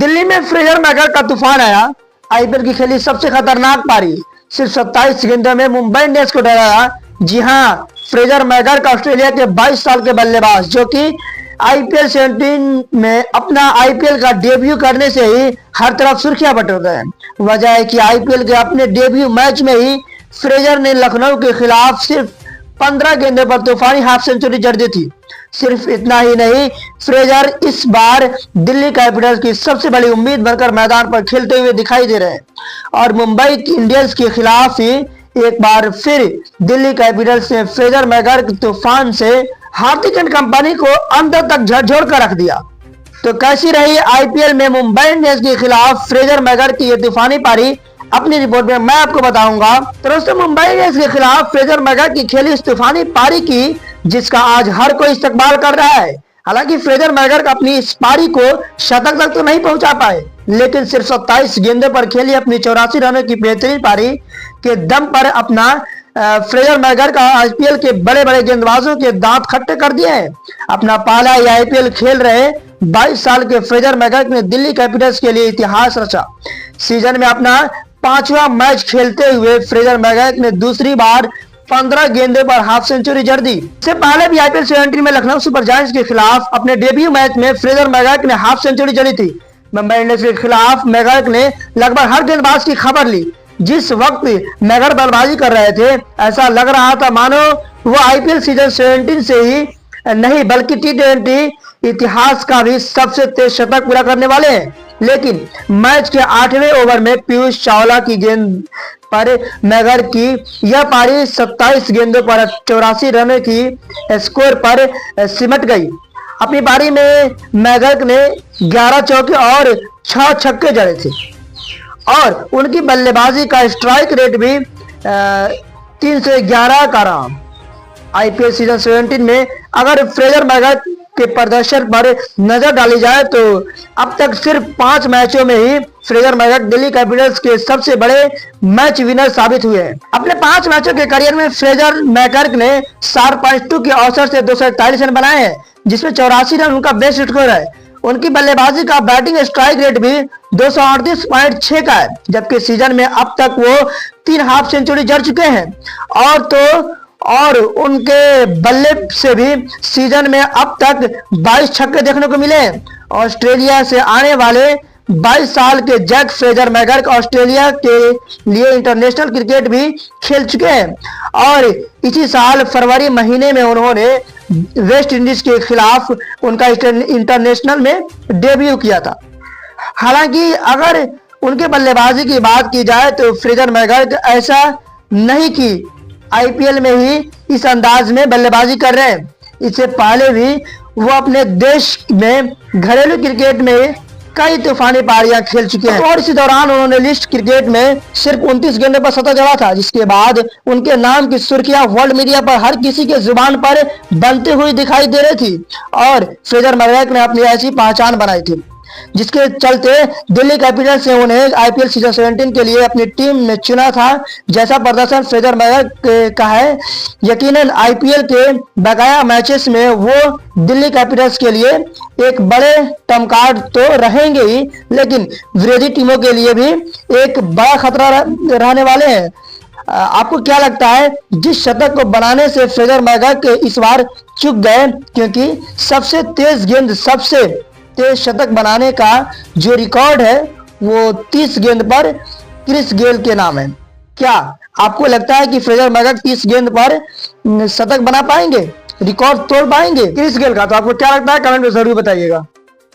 दिल्ली में Fraser megger का तूफान आया। आईपीएल की खेली सबसे खतरनाक पारी, सिर्फ 27 गेंदों में मुंबई इंडियंस को डराया। जी हां, फ्रेजर मैगर का ऑस्ट्रेलिया के 22 साल के बल्लेबाज जो कि आईपीएल 17 में अपना आईपीएल का डेब्यू करने से ही हर तरफ सुर्खियां बटोर गए। वजह है कि आईपीएल के अपने डेब्यू मैच में ही फ्रेजर ने लखनऊ के खिलाफ सिर्फ 15 गेंदों पर तूफानी हाफ सेंचुरी जड़ दी थी। सिर्फ इतना ही नहीं, फ्रेजर इस बार दिल्ली कैपिटल्स की सबसे बड़ी उम्मीद बनकर मैदान पर खेलते हुए दिखाई दे रहे हैं और मुंबई इंडियंस के खिलाफ ही एक बार फिर दिल्ली कैपिटल्स ने फ्रेजर मैगर के तूफान से हार्दिक एंड कंपनी को अंदर तक झकझोर कर रख दिया। तो कैसी रही आईपीएल में मुंबई इंडियंस के खिलाफ फ्रेजर मैगर की ये तूफानी पारी, अपनी रिपोर्ट में मैं आपको बताऊंगा। तो दोस्तों, मुंबई इंडियंस के खिलाफ फ्रेजर मैगर की खेली इस तूफानी पारी की जिसका आज हर कोई इस्तकबाल कर रहा है। हालांकि फ्रेजर मैगर अपनी इस पारी को शतक तक तो नहीं पहुंचा पाए, लेकिन सिर्फ 27 गेंदों पर खेली अपनी 84 रनों की बेहतरीन पारी के दम पर अपना फ्रेजर मैगर का आईपीएल के बड़े बड़े गेंदबाजों के दांत खट्टे कर दिए हैं। अपना पहला आईपीएल खेल रहे 22 साल के फ्रेजर मैगर ने दिल्ली कैपिटल्स के लिए इतिहास रचा। सीजन में अपना 5वां मैच खेलते हुए फ्रेजर मैगर ने दूसरी बार 15 गेंदों पर हाफ सेंचुरी जड़ दी। इससे पहले भी आईपीएल 17 में लखनऊ सुपर जायंट्स के खिलाफ अपने डेब्यू मैच में फ्रेजर मैगर ने हाफ सेंचुरी जड़ी थी। मुंबई इंडियंस के खिलाफ मैगर ने लगभग हर गेंदबाज की खबर ली। जिस वक्त मैगर बल्लेबाजी कर रहे थे, ऐसा लग रहा था मानो वो आईपीएल सीजन 17 से ही नहीं बल्कि टी20 इतिहास का भी सबसे तेज शतक पूरा करने वाले हैं। लेकिन मैच के 8वें ओवर में पीयूष चावला की गेंद पर मैगर की यह पारी 27 गेंदों पर 84 रनों की स्कोर पर सिमट गई। अपनी पारी में मैगर ने 11 चौके और 6 छक्के जड़े थे और उनकी बल्लेबाजी का स्ट्राइक रेट भी 311 का रहा। आईपीएल सीजन 17 में अगर फ्रेजर मैगर के प्रदर्शन पर नजर डाली जाए तो अब तक सिर्फ 5 मैचों में ही फ्रेजर मैगर दिल्ली कैपिटल्स के सबसे बड़े मैच विनर साबित हुए हैं। अपने 5 मैचों के करियर में फ्रेजर मैगर ने 4.2 के औसत से 241 रन बनाए हैं, जिसमें 84 रन उनका बेस्ट स्कोर है। उनकी बल्लेबाजी का बैटिंग स्ट्राइक रेट भी 238.6 का है, जबकि सीजन में अब तक वो 3 हाफ सेंचुरी जड़ चुके हैं और उनके बल्ले से भी सीजन में अब तक 22 छक्के देखने को मिले। ऑस्ट्रेलिया से आने वाले 22 साल के जैक फ्रेजर मैगर ऑस्ट्रेलिया के लिए इंटरनेशनल क्रिकेट भी खेल चुके हैं और इसी साल फरवरी महीने में उन्होंने वेस्ट इंडीज के खिलाफ उनका इंटरनेशनल में डेब्यू किया था। हालांकि अगर उनके बल्लेबाजी की बात की जाए तो फ्रेजर मैगर ऐसा नहीं कि आईपीएल में ही इस अंदाज में बल्लेबाजी कर रहे हैं। इससे पहले भी वो अपने देश में घरेलू क्रिकेट में कई तूफानी पारियां खेल चुके हैं और इसी दौरान उन्होंने लिस्ट क्रिकेट में सिर्फ 29 गेंदों पर शतक जड़ा था, जिसके बाद उनके नाम की सुर्खियां वर्ल्ड मीडिया पर हर किसी के जुबान पर बनती हुई दिखाई दे रही थी और फ्रेजर मैगर ने अपनी ऐसी पहचान बनाई थी, जिसके चलते दिल्ली कैपिटल्स ने उन्हें आईपीएल सीजन 17 के लिए अपनी टीम में चुना था। जैसा प्रदर्शन फ्रेजर मैगर का है, यकीनन आईपीएल के बकाया मैचेस में वो दिल्ली कैपिटल्स के लिए एक बड़े टर्म कार्ड तो रहेंगे ही, लेकिन विरोधी टीमों के लिए भी एक बड़ा खतरा रहने वाले हैं। आपको क्या लगता है, जिस शतक को बनाने से फ्रेजर मैगर के इस बार चूक गए, क्योंकि सबसे तेज शतक बनाने का जो रिकॉर्ड है वो 30 गेंद पर क्रिस गेल के नाम है। क्या आपको लगता है कि फ्रेजर मैगर 30 गेंद पर शतक बना पाएंगे, रिकॉर्ड तोड़ पाएंगे क्रिस गेल का? तो आपको क्या लगता है, कमेंट में जरूर बताइएगा।